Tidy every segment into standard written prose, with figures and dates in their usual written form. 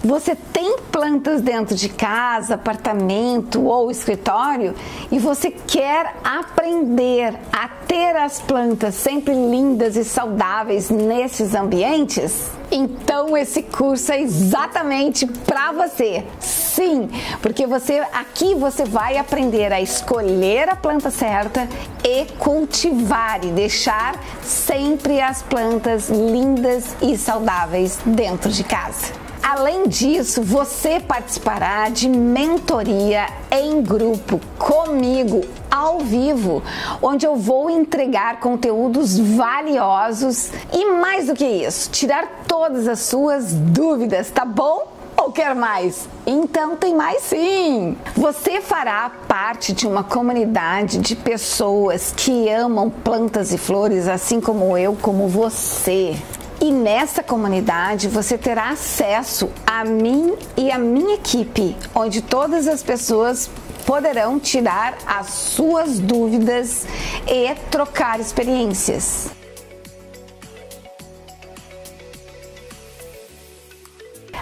Você tem plantas dentro de casa, apartamento ou escritório e você quer aprender a ter as plantas sempre lindas e saudáveis nesses ambientes? Então esse curso é exatamente para você. Sim, porque aqui você vai aprender a escolher a planta certa e cultivar e deixar sempre as plantas lindas e saudáveis dentro de casa. Além disso, você participará de mentoria em grupo comigo, ao vivo, onde eu vou entregar conteúdos valiosos e mais do que isso, tirar todas as suas dúvidas, tá bom? Ou quer mais? Então tem mais sim! Você fará parte de uma comunidade de pessoas que amam plantas e flores, assim como eu, como você. E nessa comunidade você terá acesso a mim e a minha equipe, onde todas as pessoas poderão tirar as suas dúvidas e trocar experiências.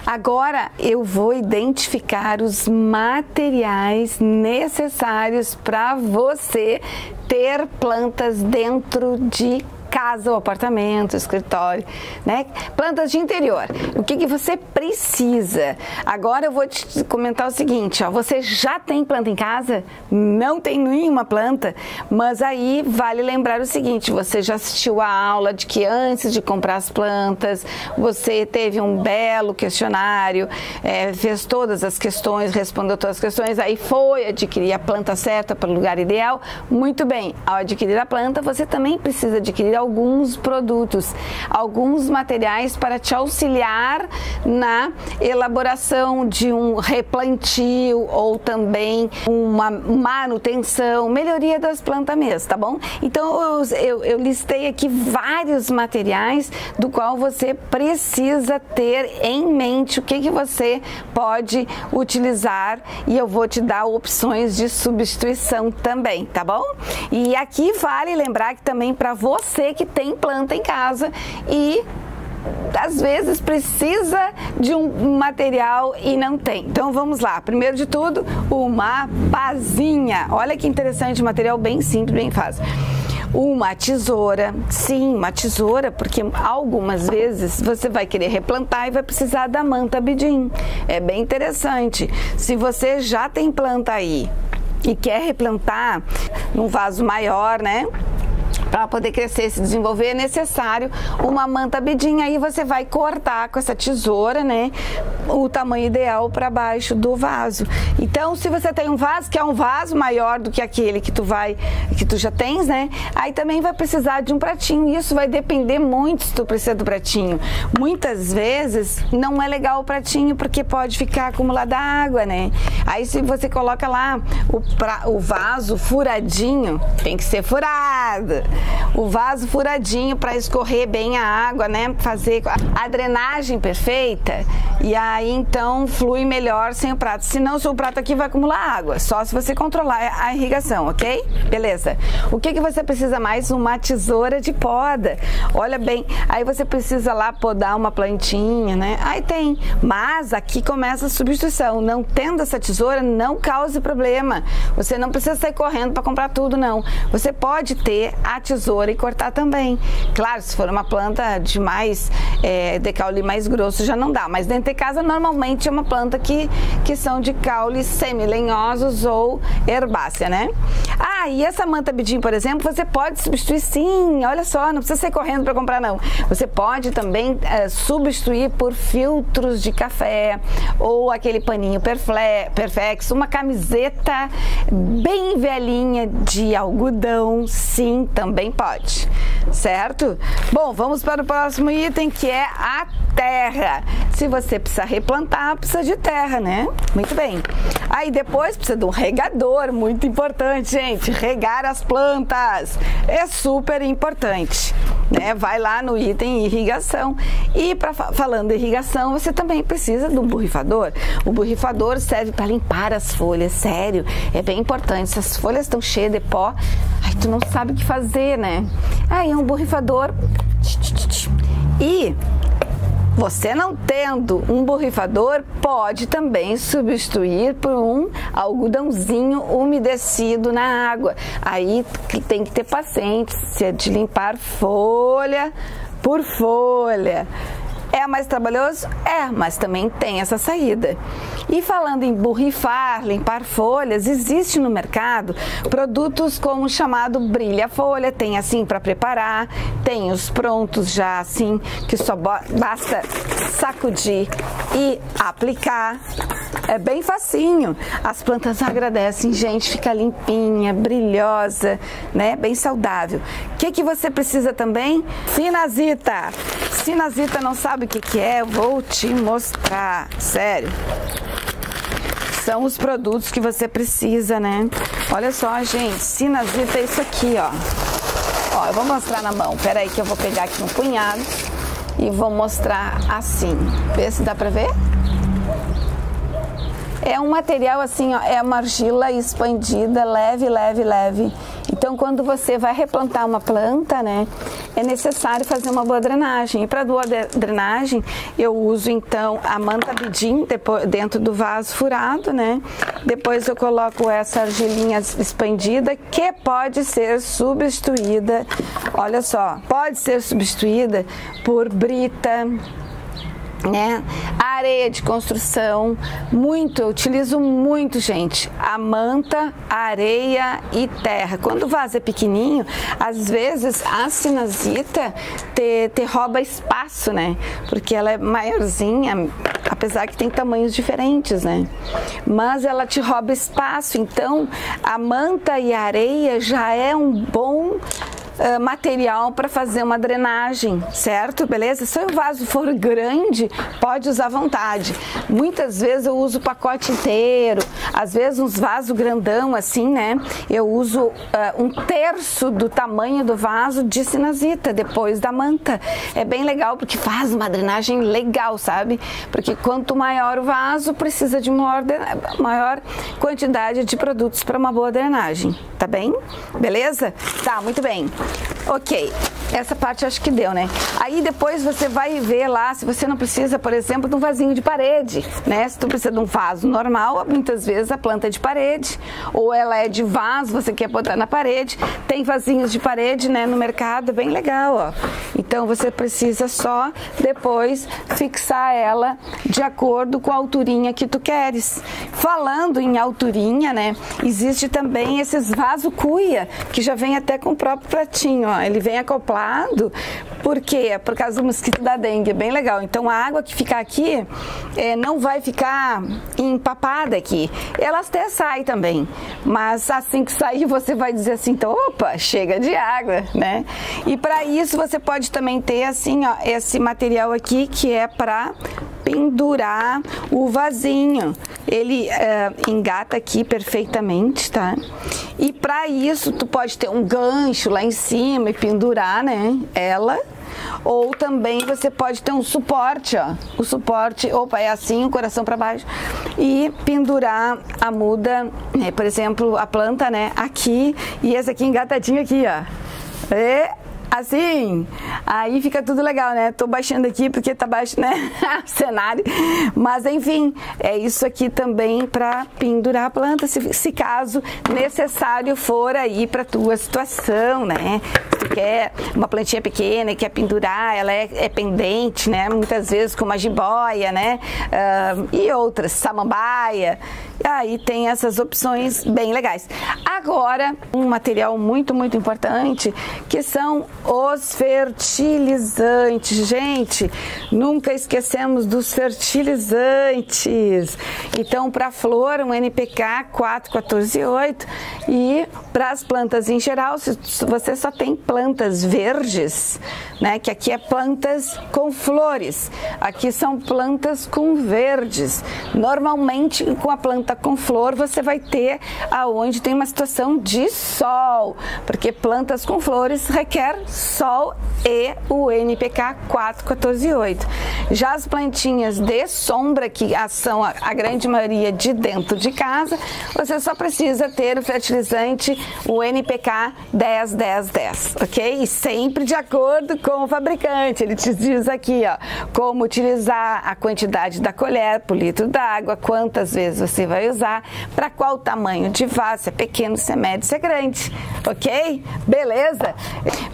Agora eu vou identificar os materiais necessários para você ter plantas dentro de casa, ou apartamento, escritório, né? Plantas de interior. O que você precisa? Agora eu vou te comentar o seguinte, ó, você já tem planta em casa? Não tem nenhuma planta? Mas aí vale lembrar o seguinte, você já assistiu a aula de que antes de comprar as plantas, você teve um belo questionário, fez todas as questões, respondeu todas as questões, aí foi adquirir a planta certa para o lugar ideal? Muito bem, ao adquirir a planta, você também precisa adquirir alguns produtos, alguns materiais para te auxiliar na elaboração de um replantio ou também uma manutenção, melhoria das plantas mesmo, tá bom? Então eu listei aqui vários materiais do qual você precisa ter em mente o que você pode utilizar e eu vou te dar opções de substituição também, tá bom? E aqui vale lembrar que também para você que tem planta em casa e às vezes precisa de um material e não tem. Então vamos lá, primeiro de tudo, uma pazinha. Olha que interessante, material bem simples, bem fácil. Uma tesoura, sim, uma tesoura, porque algumas vezes você vai querer replantar e vai precisar da manta bidim. É bem interessante. Se você já tem planta aí e quer replantar num vaso maior, né? Para poder crescer e se desenvolver é necessário uma manta bidim. Aí você vai cortar com essa tesoura, né, o tamanho ideal para baixo do vaso. Então, se você tem um vaso que é um vaso maior do que aquele que tu já tens, né, aí também vai precisar de um pratinho. Isso vai depender muito se tu precisa do pratinho. Muitas vezes não é legal o pratinho porque pode ficar acumulada água, né? Aí se você coloca lá o vaso furadinho, tem que ser furado. O vaso furadinho para escorrer bem a água, né? Fazer a drenagem perfeita e aí então flui melhor sem o prato. Senão o seu prato aqui vai acumular água, só se você controlar a irrigação, ok? Beleza. O que você precisa mais? Uma tesoura de poda. Olha bem, aí você precisa lá podar uma plantinha, né? Aí tem, mas aqui começa a substituição. Não tendo essa tesoura, não cause problema. Você não precisa sair correndo para comprar tudo, não. Você pode ter a tesoura e cortar também. Claro, se for uma planta de mais de caule mais grosso já não dá, mas dentro de casa normalmente é uma planta que são de caules semilenhosos ou herbácea, né? Ah, e essa manta bidim, por exemplo, você pode substituir sim, olha só, não precisa sair correndo para comprar não. Você pode também substituir por filtros de café ou aquele paninho Perfex, uma camiseta bem velhinha de algodão, sim, também pode, certo? Bom, vamos para o próximo item, que é a terra. Se você precisa replantar, precisa de terra, né? Muito bem. Aí depois precisa de um regador, muito importante, gente. Regar as plantas é super importante, né? Vai lá no item irrigação. E falando de irrigação, você também precisa de um borrifador. O borrifador serve para limpar as folhas, sério, é bem importante. Se as folhas estão cheias de pó, aí tu não sabe o que fazer, né? Aí é um borrifador e Você não tendo um borrifador, pode também substituir por um algodãozinho umedecido na água. Aí tem que ter paciência de limpar folha por folha. É mais trabalhoso? É, mas também tem essa saída. E falando em borrifar, limpar folhas, existe no mercado produtos como o chamado brilha-folha, tem assim para preparar, tem os prontos já assim, que só basta sacudir e aplicar. É bem facinho. As plantas agradecem, gente, fica limpinha, brilhosa, né? Bem saudável. O que você precisa também? Sinazita. Sinazita, não sabe o que é? Eu vou te mostrar. Sério. São os produtos que você precisa, né? Olha só, gente, Sinazita é isso aqui, ó. Ó, eu vou mostrar na mão. Pera aí que eu vou pegar aqui um punhado e vou mostrar assim. Vê se dá pra ver? É um material assim, ó, é uma argila expandida, leve, leve, leve. Então, quando você vai replantar uma planta, né, é necessário fazer uma boa drenagem. E para boa drenagem, eu uso então a manta bidim dentro do vaso furado, né? Depois eu coloco essa argilinha expandida, que pode ser substituída, olha só, pode ser substituída por brita, né? Areia de construção, eu utilizo muito, gente, a manta, areia e terra. Quando o vaso é pequenininho, às vezes a sinazita te rouba espaço, né? Porque ela é maiorzinha, apesar que tem tamanhos diferentes, né? Mas ela te rouba espaço, então a manta e a areia já é um bom material para fazer uma drenagem, certo? Beleza? Se o vaso for grande, pode usar à vontade. Muitas vezes eu uso o pacote inteiro, às vezes uns vasos grandão assim, né? Eu uso 1/3 do tamanho do vaso de sinazita depois da manta. É bem legal porque faz uma drenagem legal, sabe? Porque quanto maior o vaso, precisa de maior quantidade de produtos para uma boa drenagem, tá bem? Beleza? Tá, muito bem. Ok, essa parte acho que deu, né? Aí depois você vai ver lá, se você não precisa, por exemplo, de um vasinho de parede, né? Se tu precisa de um vaso normal, muitas vezes a planta é de parede, ou ela é de vaso, você quer botar na parede, tem vasinhos de parede, né, no mercado, bem legal, ó. Então você precisa só depois fixar ela de acordo com a alturinha que tu queres. Falando em alturinha, né, existe também esses vaso cuia, que já vem até com o próprio pratinho, ó. Ele vem acoplado, por quê? Por causa do mosquito da dengue, é bem legal. Então a água que ficar aqui não vai ficar empapada aqui. Ela até sai também, mas assim que sair você vai dizer assim, então, opa, chega de água, né? E para isso você pode também ter assim, ó, esse material aqui que é para pendurar o vasinho. Ele engata aqui perfeitamente, tá? E para isso tu pode ter um gancho lá em cima e pendurar, né, ela. Ou também você pode ter um suporte, ó. O suporte, opa, é assim, o coração para baixo. E pendurar a muda, né, por exemplo, a planta, né, aqui. E esse aqui engatadinho aqui, ó. Assim, aí fica tudo legal, né? Tô baixando aqui porque tá baixo, né? O cenário. Mas enfim, é isso aqui também para pendurar a planta, se caso necessário for aí para tua situação, né? Se tu quer uma plantinha pequena e quer pendurar, ela é pendente, né? Muitas vezes com uma jiboia, né? E outras, samambaia. Aí tem essas opções bem legais. Agora, um material muito, muito importante, que são os fertilizantes. Gente, nunca esquecemos dos fertilizantes. Então, para a flor, um NPK 4,14,8. E para as plantas em geral, se você só tem plantas verdes, né? Que aqui é plantas com flores. Aqui são plantas com verdes. Normalmente, com a planta planta com flor você vai ter aonde tem uma situação de sol, porque plantas com flores requer sol e o NPK 4,14,8. Já as plantinhas de sombra, que são a grande maioria de dentro de casa, você só precisa ter o fertilizante, o NPK 10-10-10, ok? E sempre de acordo com o fabricante, ele te diz aqui, ó, como utilizar, a quantidade da colher por litro d'água, quantas vezes você vai usar, para qual tamanho de vaso, se é pequeno, se é médio, se é grande, ok? Beleza?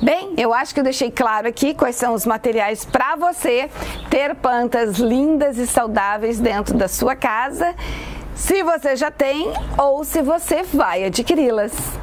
Bem, eu acho que eu deixei claro aqui quais são os materiais para você ter plantas lindas e saudáveis dentro da sua casa, se você já tem ou se você vai adquiri-las.